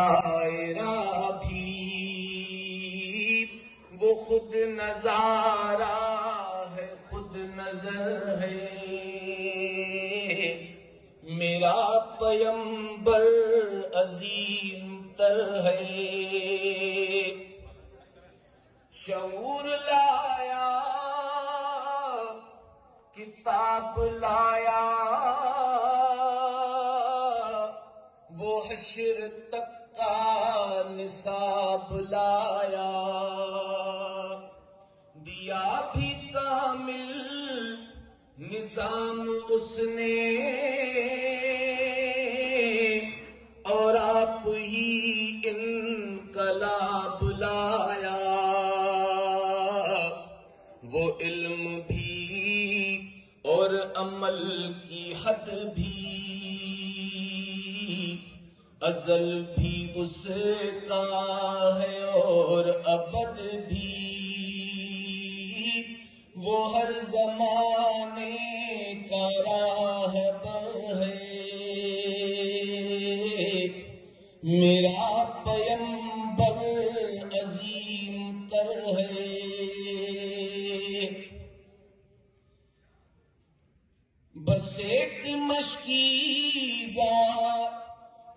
دائرہ بھی وہ خود نظارہ ہے، خود نظر ہے، میرا پیمبر عظیم تر ہے، شعور لایا کتاب لایا وہ حشر تک کا نصاب لایا، دیا بھی کامل نظام اس نے اور آپ ہی انقلاب لایا، وہ علم بھی اور عمل کی حد بھی ازل بھی اس کا ہے اور ابد بھی، وہ ہر زمانے کا راہبر ہے، میرا پیمبر عظیم تر ہے، بس ایک مشکیزہ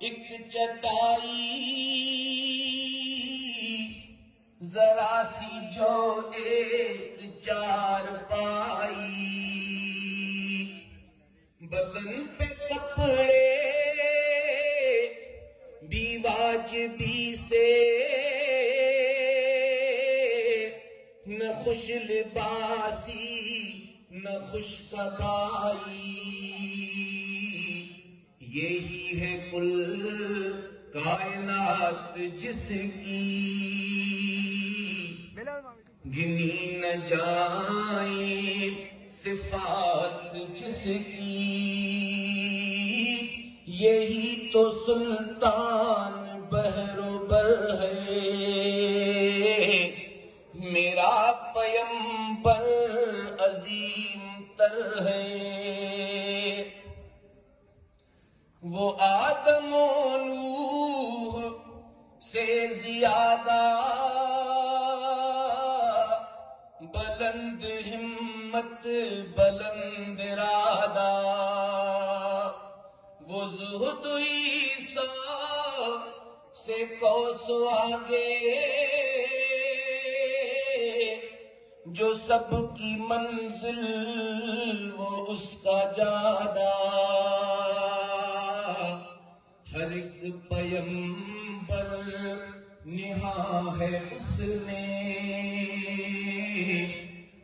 ایک چٹائی ذرا سی جو ایک چار پائی، بدن پہ کپڑے بھی واجبی سے نہ خوش لباسی نہ خوش کبائی، یہی ہے کل کائنات جس کی گنی نہ جائیں صفات جس کی، یہی تو سلطان بحر و بر ہے، میرا پیمبر عظیم تر ہے، وہ آدم و نوح سے زیادہ بلند ہمت بلند ارادہ، وہ زہد عیسیٰ سے کوسوں آگے جو سب کی منزل وہ اس کا جادہ، ہر ایک پیمبر نہاں ہے اس میں،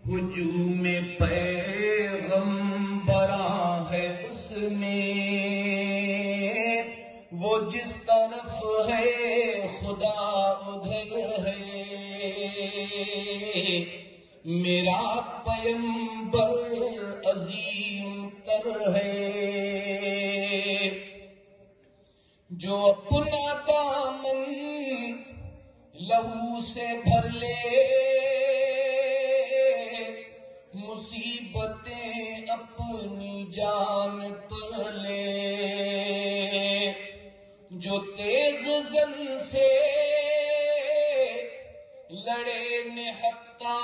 ہجوم پیغمبراں ہے اس میں، وہ جس طرف ہے خدا ادھر ہے، میرا پیمبر عظیم تر ہے، جو اپنا دامن لہو سے بھر لے مصیبتیں اپنی جان پر لے، جو تیز زن سے لڑے نہتا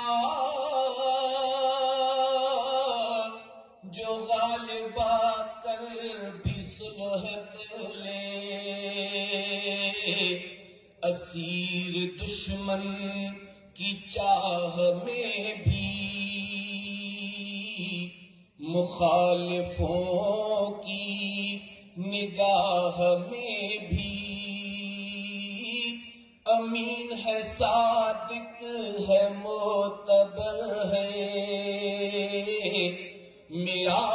جو غالب آ کر بھی صلح کر لے، اسیر دشمن کی چاہ میں بھی مخالفوں کی نگاہ میں بھی امین ہے، صادق ہے، معتبر ہے، میرا